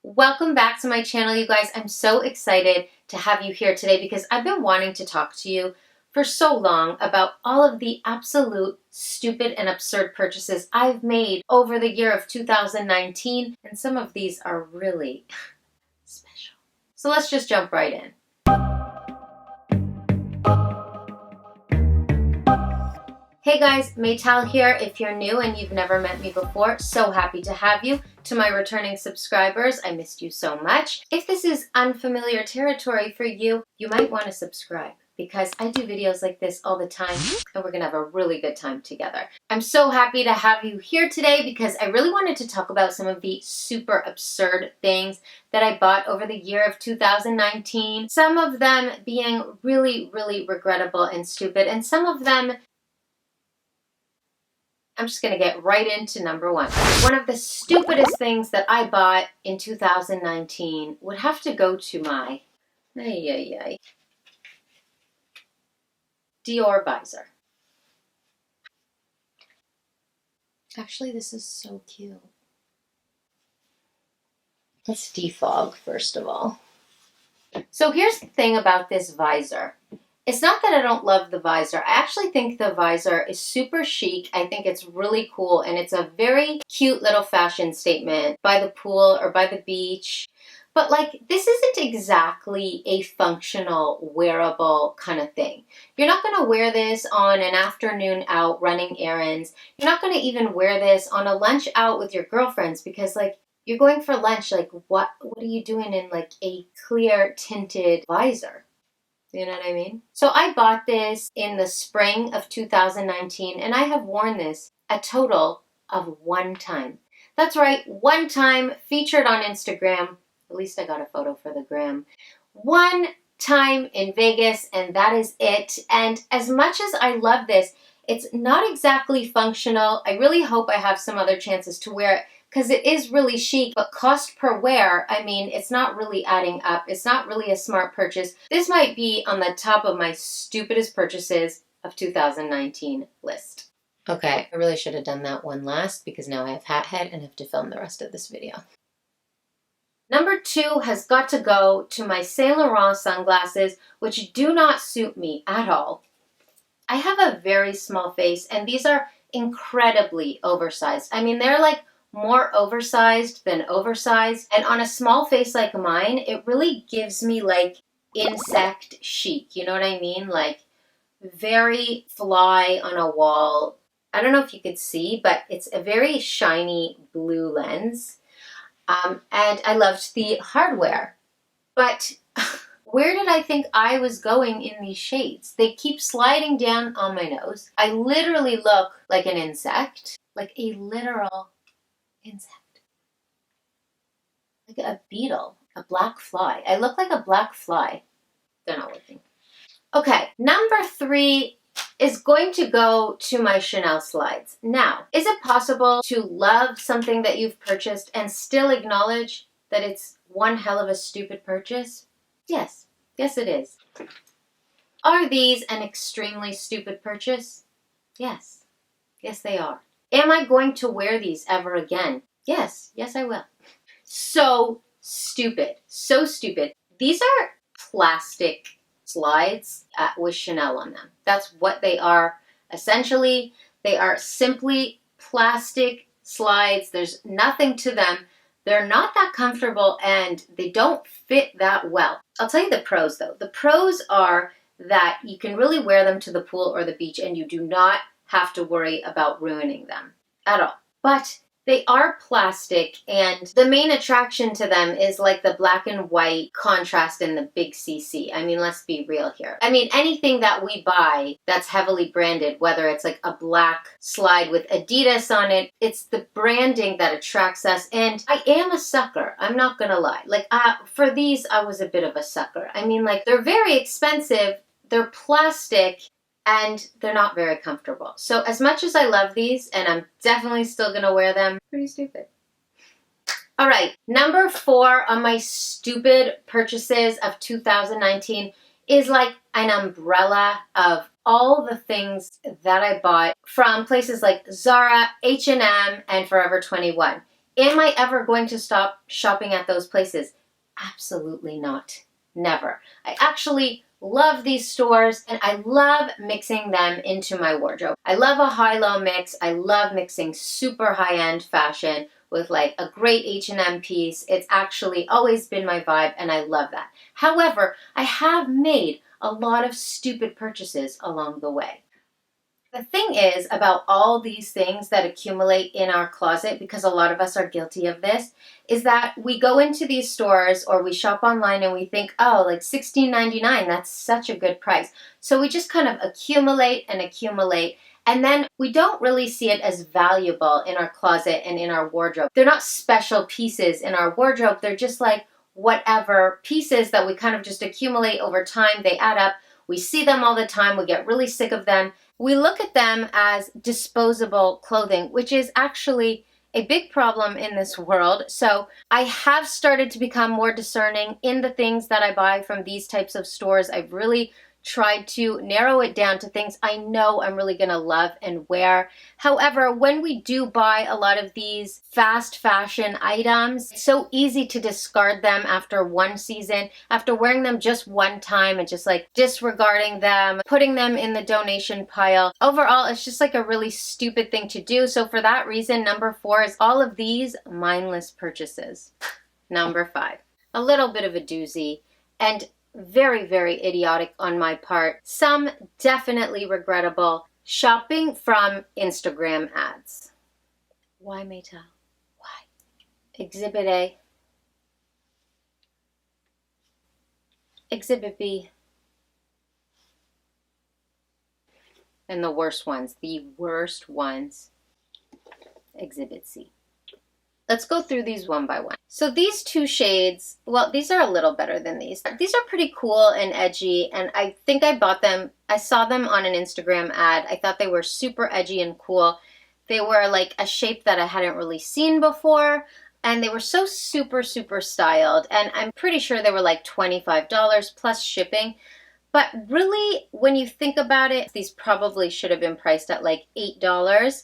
Welcome back to my channel, you guys. I'm so excited to have you here today because I've been wanting to talk to you for so long about all of the absolute stupid and absurd purchases I've made over the year of 2019, and some of these are really special. So let's just jump right in. Hey guys, Maytal here. If you're new and you've never met me before, so happy to have you. To my returning subscribers, I missed you so much. If this is unfamiliar territory for you, you might want to subscribe because I do videos like this all the time and we're gonna have a really good time together. I'm so happy to have you here today because I really wanted to talk about some of the super absurd things that I bought over the year of 2019. Some of them being really, really regrettable and stupid, and some of them I'm just going to get right into number one. One of the stupidest things that I bought in 2019 would have to go to my Dior Visor. Actually, this is so cute. Let's defog first of all. So here's the thing about this visor. It's not that I don't love the visor. I actually think the visor is super chic. I think it's really cool, and it's a very cute little fashion statement by the pool or by the beach. But like, this isn't exactly a functional, wearable kind of thing. You're not going to wear this on an afternoon out running errands. You're not going to even wear this on a lunch out with your girlfriends because like, you're going for lunch, like what are you doing in like a clear tinted visor? You know what I mean? So I bought this in the spring of 2019, and I have worn this a total of one time. That's right, one time, featured on Instagram. At least I got a photo for the gram. One time in Vegas, and that is it. And as much as I love this, it's not exactly functional. I really hope I have some other chances to wear it, because it is really chic, but cost per wear, I mean, it's not really adding up. It's not really a smart purchase. This might be on the top of my stupidest purchases of 2019 list. Okay, I really should have done that one last because now I have hat head and have to film the rest of this video. Number two has got to go to my Saint Laurent sunglasses, which do not suit me at all. I have a very small face, and these are incredibly oversized. I mean, they're like more oversized than oversized, and on a small face like mine, it really gives me like insect chic, you know what I mean? Like very fly on a wall. I don't know if you could see, but it's a very shiny blue lens, and I loved the hardware, but where did I think I was going in these shades? They keep sliding down on my nose. I literally look like an insect, like a literal insect. Like a beetle, a black fly. I look like a black fly. They're not working. Okay, number three is going to go to my Chanel slides. Now, is it possible to love something that you've purchased and still acknowledge that it's one hell of a stupid purchase? Yes. Yes, it is. Are these an extremely stupid purchase? Yes. Yes, they are. Am I going to wear these ever again? Yes. Yes, I will. So stupid. So stupid. These are plastic slides with Chanel on them. That's what they are. Essentially, they are simply plastic slides. There's nothing to them. They're not that comfortable and they don't fit that well. I'll tell you the pros though. The pros are that you can really wear them to the pool or the beach and you do not have to worry about ruining them at all. But they are plastic, and the main attraction to them is like the black and white contrast in the big CC. I mean, let's be real here. I mean, anything that we buy that's heavily branded, whether it's like a black slide with Adidas on it, it's the branding that attracts us. And I am a sucker. I'm not gonna lie. Like for these, I was a bit of a sucker. I mean, like they're very expensive. They're plastic. And they're not very comfortable. So as much as I love these, and I'm definitely still gonna wear them, pretty stupid. All right, number four on my stupid purchases of 2019 is like an umbrella of all the things that I bought from places like Zara, H&M, and Forever 21. Am I ever going to stop shopping at those places? Absolutely not. Never. I actually love these stores and I love mixing them into my wardrobe. I love a high-low mix. I love mixing super high-end fashion with like a great H&M piece. It's actually always been my vibe and I love that. However, I have made a lot of stupid purchases along the way. The thing is about all these things that accumulate in our closet, because a lot of us are guilty of this, is that we go into these stores or we shop online and we think, oh, like $16.99, that's such a good price. So we just kind of accumulate and accumulate, and then we don't really see it as valuable in our closet and in our wardrobe. They're not special pieces in our wardrobe. They're just like whatever pieces that we kind of just accumulate over time. They add up. We see them all the time. We get really sick of them. We look at them as disposable clothing, which is actually a big problem in this world. So I have started to become more discerning in the things that I buy from these types of stores. I've really tried to narrow it down to things I know I'm really gonna love and wear. However, when we do buy a lot of these fast fashion items, it's so easy to discard them after one season, after wearing them just one time and just like disregarding them, putting them in the donation pile. Overall, it's just like a really stupid thing to do. So for that reason, number 4 is all of these mindless purchases. Number 5, a little bit of a doozy and very, very idiotic on my part. Some definitely regrettable. Shopping from Instagram ads. Why, Maytel? Why? Exhibit A. Exhibit B. And the worst ones, Exhibit C. Let's go through these one by one. So these 2 shades, well, these are a little better than these. These are pretty cool and edgy, and I think I bought them. I saw them on an Instagram ad. I thought they were super edgy and cool. They were like a shape that I hadn't really seen before, and they were so super, super styled, and I'm pretty sure they were like $25 plus shipping. But really, when you think about it, these probably should have been priced at like $8.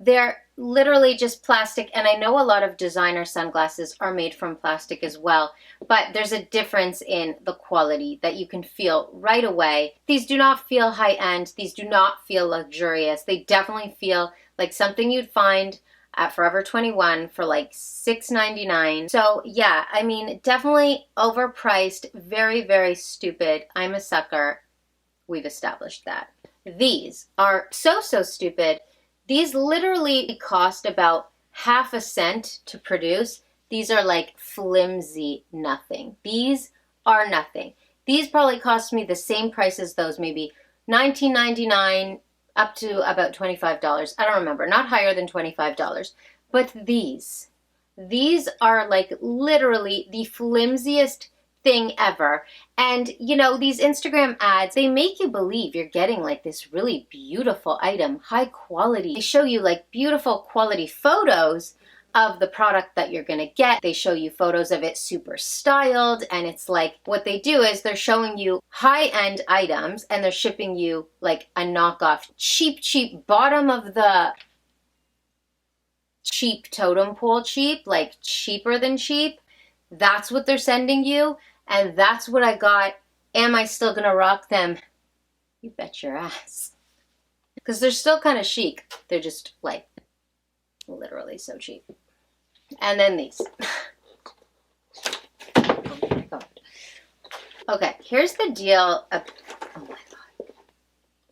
They're literally just plastic, and I know a lot of designer sunglasses are made from plastic as well, but there's a difference in the quality that you can feel right away. These do not feel high-end. These do not feel luxurious. They definitely feel like something you'd find at Forever 21 for like $6.99. So yeah, I mean, definitely overpriced, very, very stupid. I'm a sucker. We've established that. These are so, so stupid. These literally cost about half a cent to produce. These are like flimsy nothing. These are nothing. These probably cost me the same price as those, maybe $19.99 up to about $25. I don't remember, not higher than $25. But these are like literally the flimsiest thing ever. And you know, these Instagram ads, they make you believe you're getting like this really beautiful item, high quality. They show you like beautiful quality photos of the product that you're gonna get. They show you photos of it super styled, and it's like what they do is they're showing you high-end items and they're shipping you like a knockoff, cheap, bottom of the cheap totem pole cheap, like cheaper than cheap. That's what they're sending you, and that's what I got. Am I still gonna rock them? You bet your ass. Because they're still kind of chic. They're just like literally so cheap. And then these. Oh my god. Okay, here's the deal. Oh my god.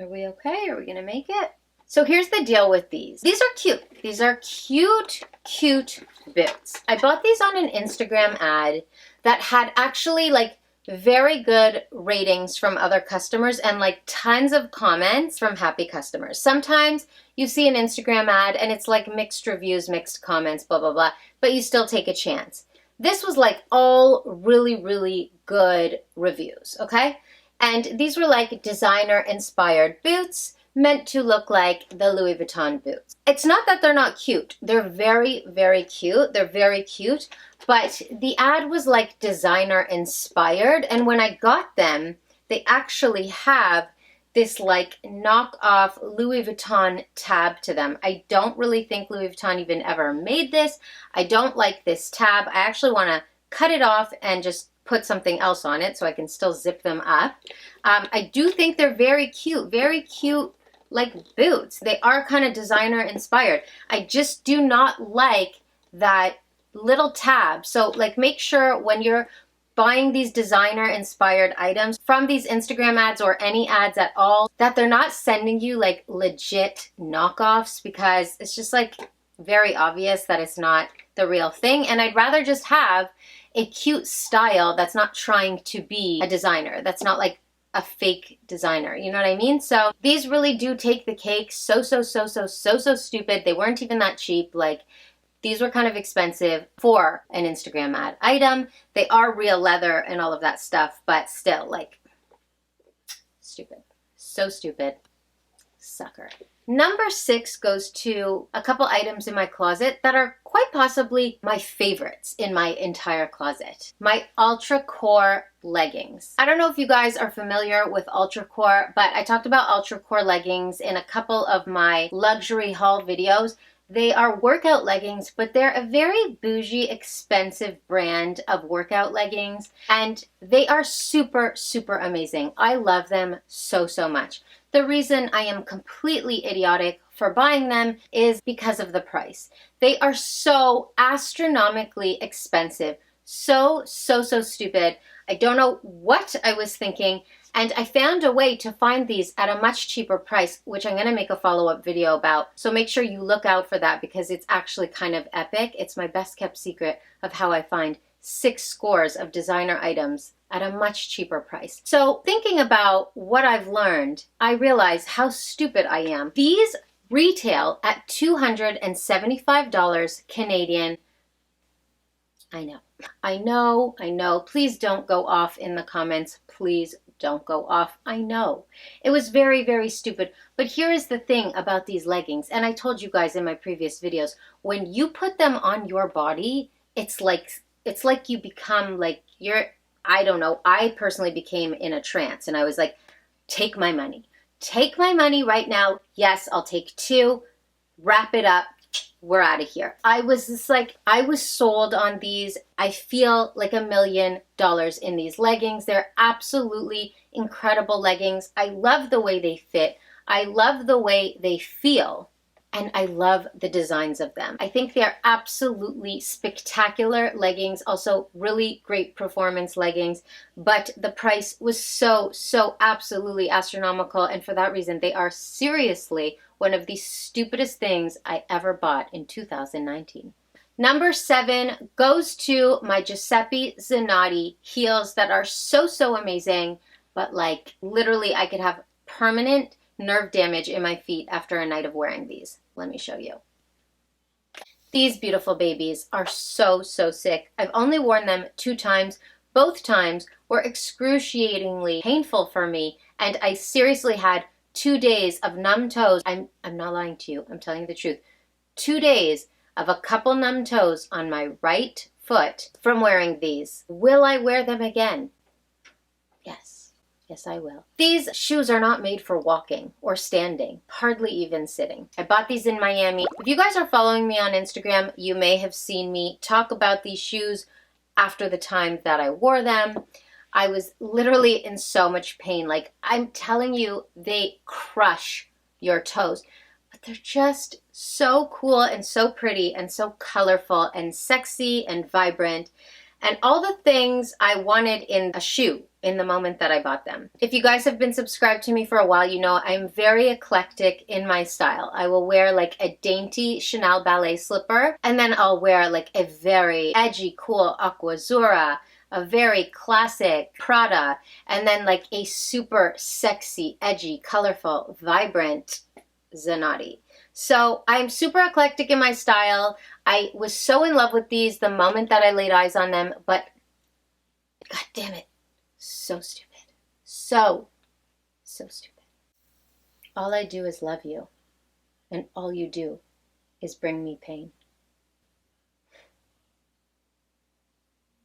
Are we okay? Are we gonna make it? So here's the deal with these. These are cute. These are cute boots. I bought these on an Instagram ad that had actually like very good ratings from other customers and like tons of comments from happy customers. Sometimes you see an Instagram ad and it's like mixed reviews, mixed comments, blah, blah, blah, but you still take a chance. This was like all really good reviews, okay? And these were like designer inspired boots meant to look like the Louis Vuitton boots. It's not that they're not cute. They're very cute. They're very cute, but the ad was like designer inspired, and when I got them, they actually have this like knockoff Louis Vuitton tab to them. I don't really think Louis Vuitton even ever made this. I don't like this tab. I actually want to cut it off and just put something else on it so I can still zip them up. I do think they're very cute like boots. They are kind of designer inspired. I just do not like that little tab. So like make sure when you're buying these designer inspired items from these Instagram ads or any ads at all, that they're not sending you like legit knockoffs, because it's just like very obvious that it's not the real thing. And I'd rather just have a cute style that's not trying to be a designer, that's not like a fake designer, you know what I mean? So these really do take the cake. So stupid. They weren't even that cheap. Like, these were kind of expensive for an Instagram ad item. They are real leather and all of that stuff, but still, like, stupid. So stupid. Sucker. Number 6 goes to a couple items in my closet that are quite possibly my favorites in my entire closet. My Ultra Core leggings. I don't know if you guys are familiar with Ultra Core, but I talked about Ultra Core leggings in a couple of my luxury haul videos. They are workout leggings, but they're a very bougie, expensive brand of workout leggings, and they are super amazing. I love them so much. The reason I am completely idiotic for buying them is because of the price. They are so astronomically expensive. So stupid. I don't know what I was thinking, and I found a way to find these at a much cheaper price, which I'm going to make a follow-up video about. So make sure you look out for that, because it's actually kind of epic. It's my best kept secret of how I find 6 scores of designer items at a much cheaper price. So thinking about what I've learned, I realize how stupid I am. These retail at $275 Canadian. I know. Please don't go off in the comments. Please don't go off. I know. It was very stupid. But here is the thing about these leggings, and I told you guys in my previous videos, when you put them on your body, it's like you become like I don't know, I personally became in a trance, and I was like, take my money. Take my money right now. Yes, I'll take 2. Wrap it up. We're out of here. I was just like, I was sold on these. I feel like $1 million in these leggings. They're absolutely incredible leggings. I love the way they fit. I love the way they feel. And I love the designs of them. I think they're absolutely spectacular leggings. Also really great performance leggings. But the price was so absolutely astronomical. And for that reason, they are seriously one of the stupidest things I ever bought in 2019. Number 7 goes to my Giuseppe Zanotti heels that are so amazing. But like literally I could have permanent nerve damage in my feet after a night of wearing these. Let me show you. These beautiful babies are so sick. I've only worn them 2 times. Both times were excruciatingly painful for me, and I seriously had 2 days of numb toes. I'm not lying to you. I'm telling you the truth. 2 days of a couple numb toes on my right foot from wearing these. Will I wear them again? Yes. Yes, I will. These shoes are not made for walking or standing, hardly even sitting. I bought these in Miami. If you guys are following me on Instagram, you may have seen me talk about these shoes after the time that I wore them. I was literally in so much pain. Like, I'm telling you, they crush your toes. But they're just so cool and so pretty and so colorful and sexy and vibrant. And all the things I wanted in a shoe in the moment that I bought them. If you guys have been subscribed to me for a while, you know I'm very eclectic in my style. I will wear like a dainty Chanel ballet slipper, and then I'll wear like a very edgy, cool Aquazzura, a very classic Prada, and then like a super sexy, edgy, colorful, vibrant Zanotti. So I'm super eclectic in my style. I was so in love with these the moment that I laid eyes on them, but god damn it, so stupid. So stupid. All I do is love you, and all you do is bring me pain.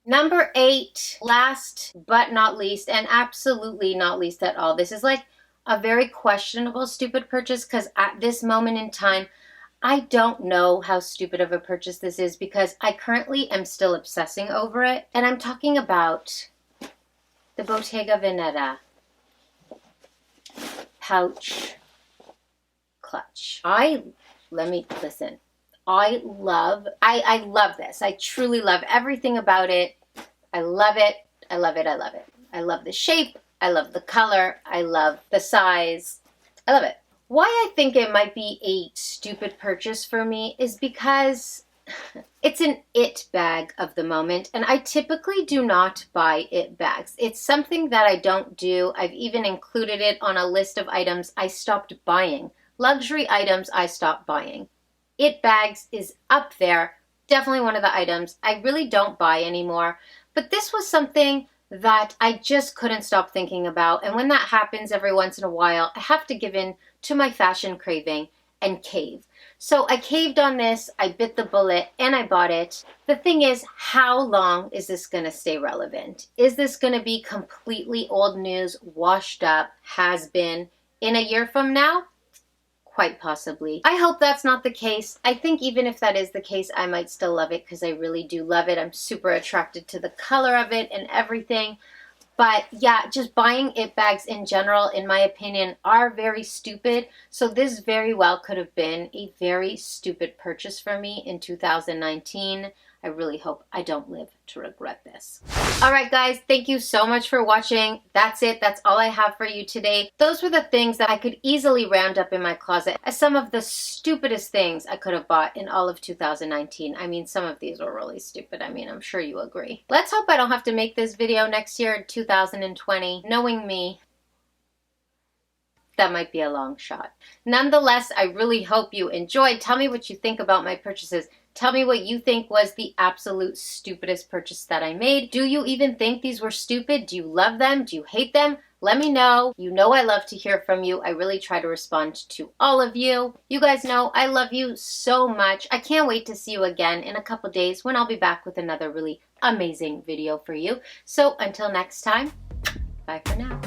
Number 8, last but not least, and absolutely not least at all. This is like a very questionable stupid purchase, because at this moment in time, I don't know how stupid of a purchase this is because I currently am still obsessing over it. And I'm talking about the Bottega Veneta pouch clutch. Listen. I love this. I truly love everything about it. I love it. I love it. I love it. I love the shape. I love the color. I love the size. I love it. Why I think it might be a stupid purchase for me is because it's an it bag of the moment, and I typically do not buy it bags. It's something that I don't do. I've even included it on a list of items I stopped buying. Luxury items I stopped buying. It bags is up there. Definitely one of the items I really don't buy anymore. But this was something that I just couldn't stop thinking about. And when that happens every once in a while, I have to give in to my fashion craving and cave. So I caved on this, I bit the bullet, and I bought it. The thing is, how long is this going to stay relevant? Is this going to be completely old news, washed up, has been in a year from now? Quite possibly. I hope that's not the case. I think even if that is the case, I might still love it because I really do love it. I'm super attracted to the color of it and everything. But yeah, just buying it bags in general, in my opinion, are very stupid. So this very well could have been a very stupid purchase for me in 2019. I really hope I don't live to regret this. All right, guys, thank you so much for watching. That's it. That's all I have for you today. Those were the things that I could easily round up in my closet as some of the stupidest things I could have bought in all of 2019. I mean, some of these were really stupid. I mean, I'm sure you agree. Let's hope I don't have to make this video next year in 2020. Knowing me, that might be a long shot. Nonetheless, I really hope you enjoyed. Tell me what you think about my purchases. Tell me what you think was the absolute stupidest purchase that I made. Do you even think these were stupid? Do you love them? Do you hate them? Let me know. You know I love to hear from you. I really try to respond to all of you. You guys know I love you so much. I can't wait to see you again in a couple days when I'll be back with another really amazing video for you. So until next time, bye for now.